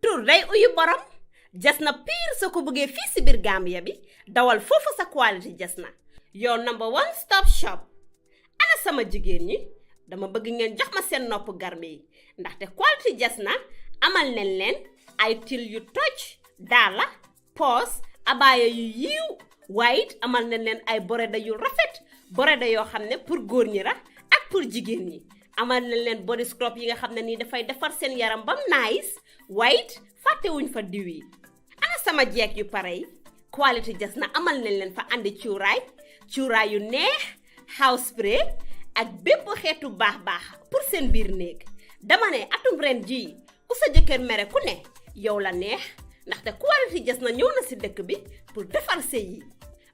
tur day uyu borom jasna pire soo ko bëggee fii si biir Gambia bi dawal foofu sa quality jasna your number one stop shop. Ana sama jigéen ñi dama bëgg ngeen jox ma seen nopp garme yi ndaxte quality jasna amal nañ leen ay til yu toj daala poos abaaya yu yiiw waaye it amal nañ leen ay boreda yu rafet boreda yoo xam ne pour góor ñi la ak pour jigéen ñi amal nañ leen body scrub yi nga xam ne nii dafay defar seen yaram bam nice waaye it fàttewuñ fa diw yi. Ana sama jeeg yu pare yi quality jasna amal nañ leen fa andi cuuraay yu neex house spray ak bépp xeetu baax pour seen biir néeg dama ne atum ren jii ku sa jëkkër mere ku ne yow la neex ndaxte quality jasna ñëw na si dëkk bi pour defar sëy yi.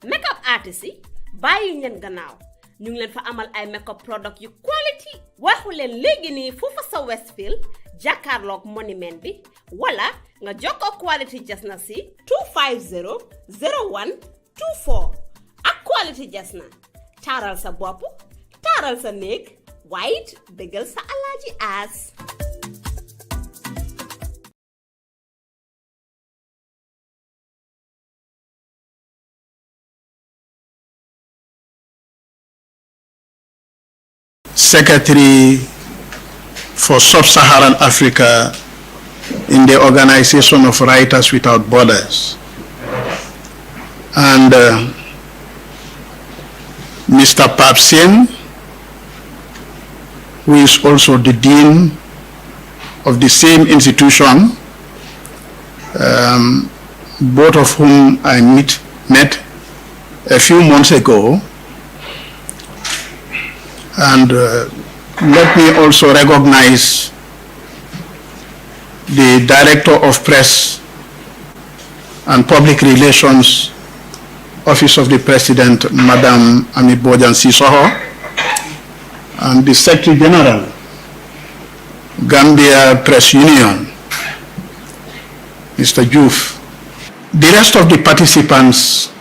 Makeup artist yi bàyyi leen gannaaw ñu ngi leen fa amal ay makeup product yu quality waxu leen léegi nii foofa sa Westfield jàkkaarloog monument bi wala nga jokkoo quality jasna si 250 01 24 ak quality jasna taaral sa bopp taaral sa néeg waaye it bégal sa alaaji aas. Secretary for Sub-Saharan Africa in the Organization of Writers Without Borders, and Mr. Papsen, who is also the Dean of the same institution, both of whom I met a few months ago. And let me also recognize the Director of Press and Public Relations, Office of the President, Madam Ami Bojan Sisoho, and the Secretary General, Gambia Press Union, Mr. Juf. The rest of the participants,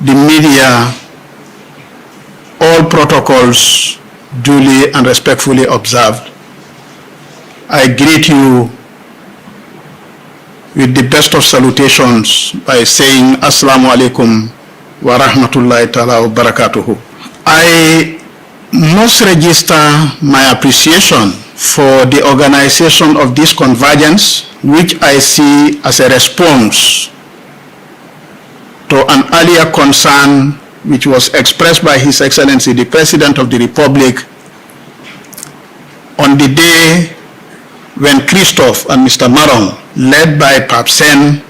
the media, all protocols duly and respectfully observed. I greet you with the best of salutations by saying Assalamu alaikum wa rahmatullahi ta'ala wa barakatuhu. I must register my appreciation for the organization of this convergence, which I see as a response to an earlier concern which was expressed by His Excellency the President of the Republic on the day when Christophe and Mr. Marong, led by Papsen,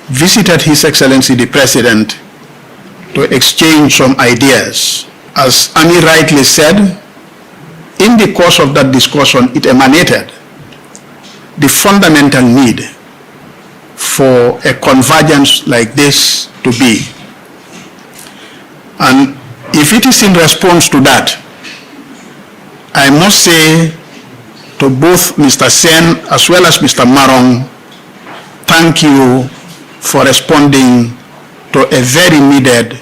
visited His Excellency the President to exchange some ideas. As Ami rightly said, in the course of that discussion, it emanated the fundamental need for a convergence like this to be. And if it is in response to that, I must say to both Mr. Sen as well as Mr. Marong, thank you for responding to a very needed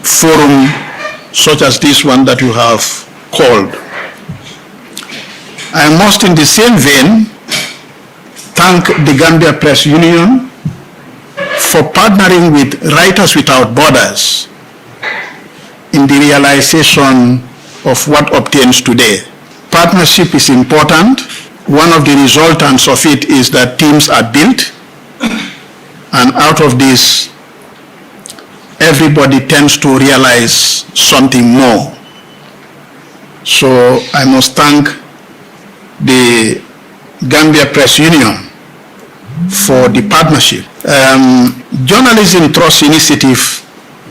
forum such as this one that you have called. I must in the same vein thank the Gambia Press Union for partnering with Writers Without Borders in the realization of what obtains today. Partnership is important. One of the resultants of it is that teams are built, and out of this, everybody tends to realize something more. So I must thank the Gambia Press Union for the partnership. Journalism Trust Initiative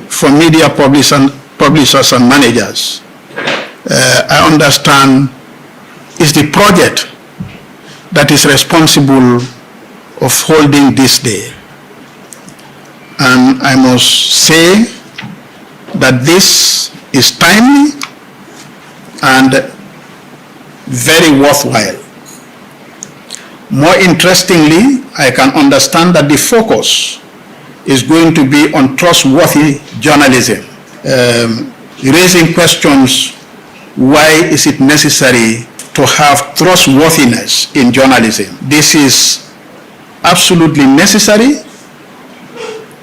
for Media Publishers and Managers, I understand, is the project that is responsible of holding this day. And I must say that this is timely and very worthwhile. More interestingly, I can understand that the focus is going to be on trustworthy journalism, raising questions, why is it necessary to have trustworthiness in journalism. This is absolutely necessary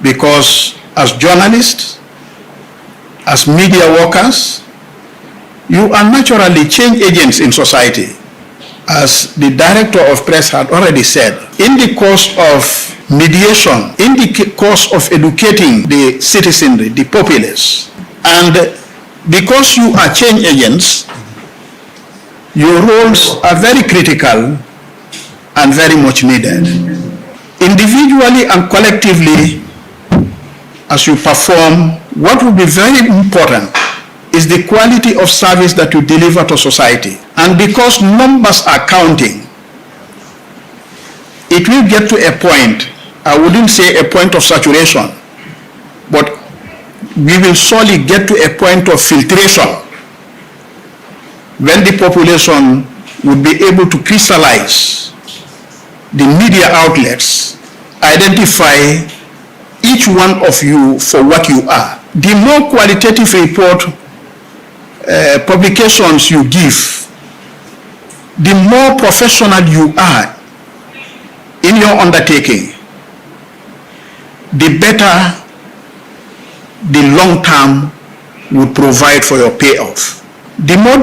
because as journalists, as media workers, you are naturally change agents in society. As the director of press had already said, in the course of mediation, in the course of educating the citizenry, the populace, and because you are change agents, your roles are very critical and very much needed. Individually and collectively, as you perform, what will be very important is the quality of service that you deliver to society. And because numbers are counting, it will get to a point, I wouldn't say a point of saturation, but we will surely get to a point of filtration when the population would be able to crystallize the media outlets, identify each one of you for what you are. The more qualitative report publications you give, the more professional you are in your undertaking, the better the long term would provide for your payoff. The more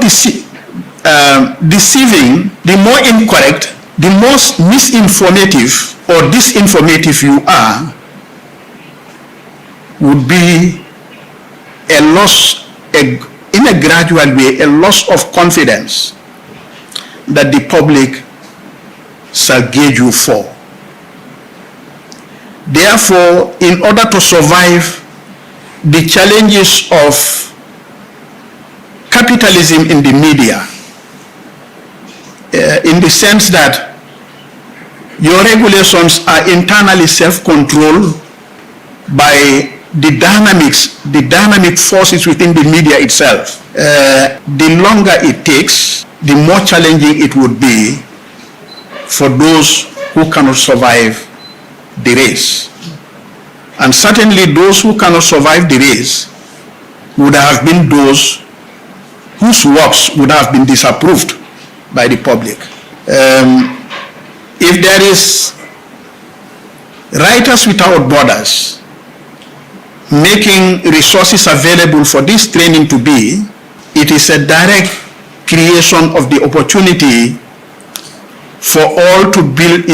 deceiving, the more incorrect, the most misinformative or disinformative you are, would be a loss, in a gradual way, a loss of confidence that the public shall gauge you for. Therefore, in order to survive the challenges of capitalism in the media, in the sense that your regulations are internally self-controlled by the dynamic forces within the media itself. The longer it takes, the more challenging it would be for those who cannot survive the race. And certainly those who cannot survive the race would have been those whose works would have been disapproved by the public. If there is Writers Without Borders making resources available for this training to be, it is a direct creation of the opportunity for all to build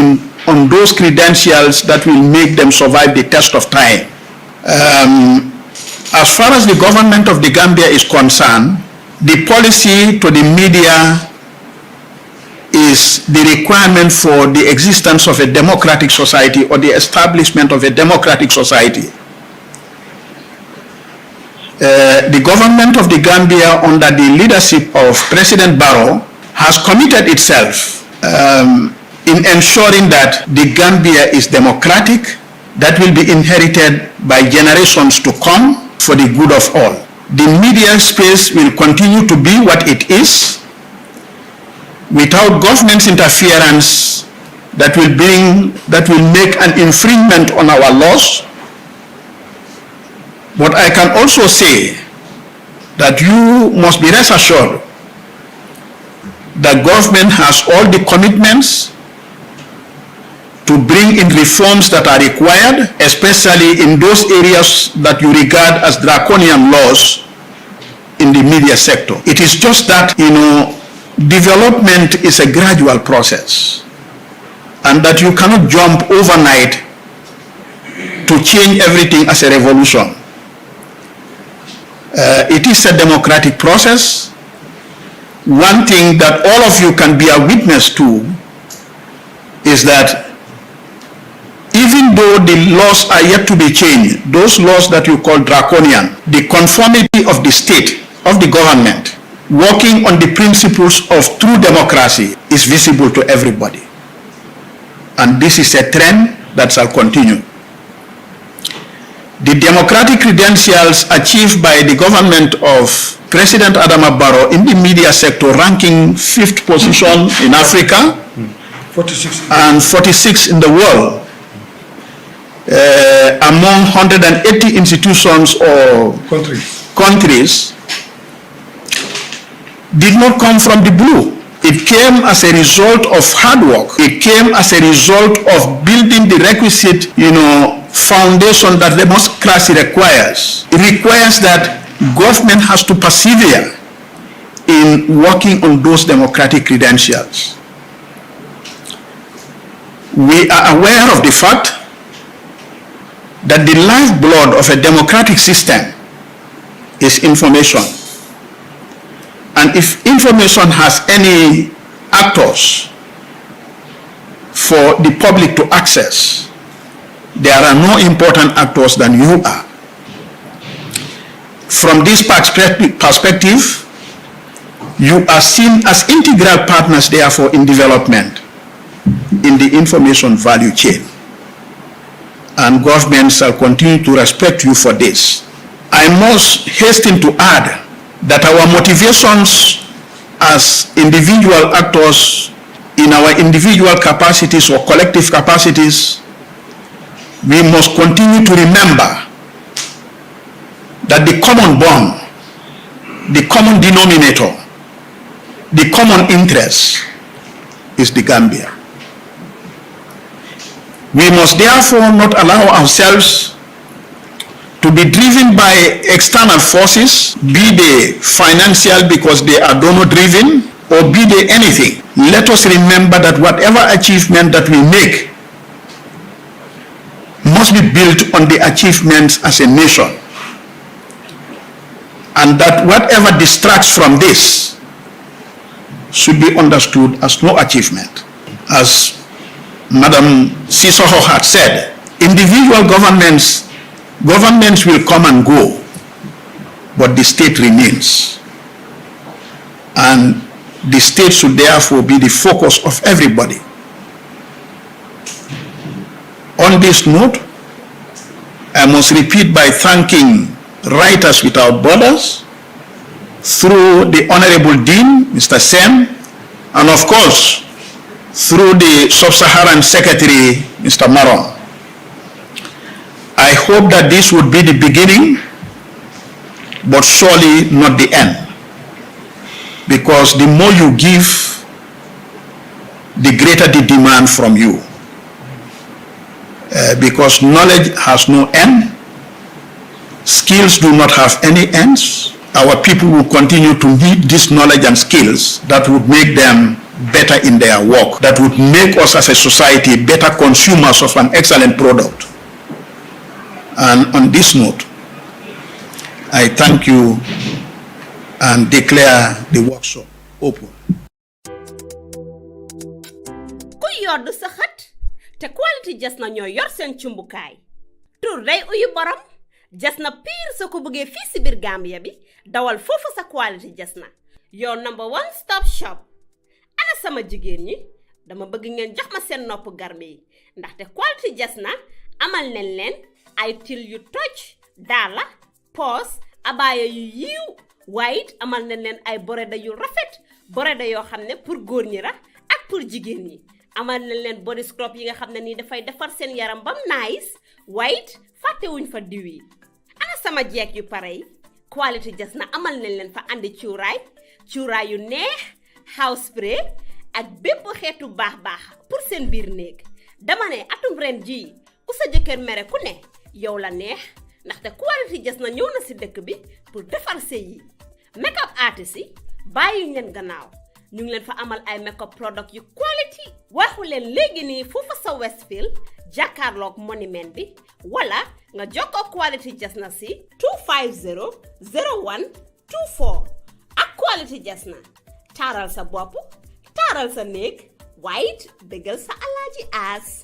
on those credentials that will make them survive the test of time. As far as the government of the Gambia is concerned, the policy to the media is the requirement for the existence of a democratic society or the establishment of a democratic society. The government of the Gambia, under the leadership of President Barrow, has committed itself in ensuring that the Gambia is democratic, that will be inherited by generations to come for the good of all. The media space will continue to be what it is, without government's interference that will make an infringement on our laws. But I can also say that you must be rest assured that government has all the commitments to bring in reforms that are required, especially in those areas that you regard as draconian laws in the media sector. It is just that, development is a gradual process, and that you cannot jump overnight to change everything as a revolution. It is a democratic process. One thing that all of you can be a witness to is that even though the laws are yet to be changed, those laws that you call draconian, the conformity of the state, of the government, working on the principles of true democracy is visible to everybody. And this is a trend that shall continue. The democratic credentials achieved by the government of President Adama Barrow in the media sector, ranking 5th position in Africa 46 and 46 in the world, among 180 institutions or countries, did not come from the blue. It came as a result of hard work. It came as a result of building the requisite, foundation that democracy requires. It requires that government has to persevere in working on those democratic credentials. We are aware of the fact that the lifeblood of a democratic system is information. And if information has any actors for the public to access, there are no important actors than you are. From this perspective, you are seen as integral partners, therefore, in development in the information value chain. And government shall continue to respect you for this. I must hasten to add that our motivations as individual actors in our individual capacities or collective capacities, we must continue to remember that the common bond, the common denominator, the common interest is the Gambia. We must therefore not allow ourselves to be driven by external forces, be they financial because they are donor driven, or be they anything. Let us remember that whatever achievement that we make must be built on the achievements as a nation, and that whatever distracts from this should be understood as no achievement. As Madam Sisoho had said, individual governments will come and go, but the state remains. And the state should therefore be the focus of everybody. On this note, I must repeat by thanking Writers Without Borders through the Honorable Dean, Mr. Sen, and of course, through the Sub-Saharan Secretary, Mr. Maron. I hope that this would be the beginning, but surely not the end. Because the more you give, the greater the demand from you. Because knowledge has no end, skills do not have any ends. Our people will continue to need this knowledge and skills that would make them better in their work, that would make us as a society better consumers of an excellent product. And on this note, I thank you and declare the workshop open. Ku yoddu sa xat te quality jas na ñoo yor seen cumbukaay tur day uyu borom jas na pire sa ko bëggee fii si biir Gambia bi dawal foofu sa quality jas na your number one stop shop. Ana sama jigéen ñi dama bëgg ngeen jox ma seen nopp garmi yi ndaxte quality jas na amal nañ leen ay til yu toj daala poos abaaya yu yiiw waaye it amal nañ leen ay boreda yu rafet boreda yoo xam ne pour góor ñi la ak pour jigéen ñi amal nañ leen body scrub yi nga xam ne nii dafay defar seen yaram bam nice waaye it fàttewuñ fa diw yi. Ana sama jeeg yu pare yi quality jas na amal nañ leen fa andi cuuraay yu neex house spray ak bépp xeetu baax pour seen biir néeg. Dama ne atum ren jii ku sa jëkkër mere ku ne yow la neex ndaxte quality jas na ñëw na si dëkk bi pour defar sëy yi. Makeup artist yi bàyyi leen gannaaw ñu ngi leen fa amal ay makeup product yu quality waxu leen léegi nii foofa sa Westfield jàkkaarloog monument bi wala nga jokkoo quality jas na si 250 0124 ak quality jas na taaral sa bopp taaral sa néeg waaye it bégal sa alaaji aas.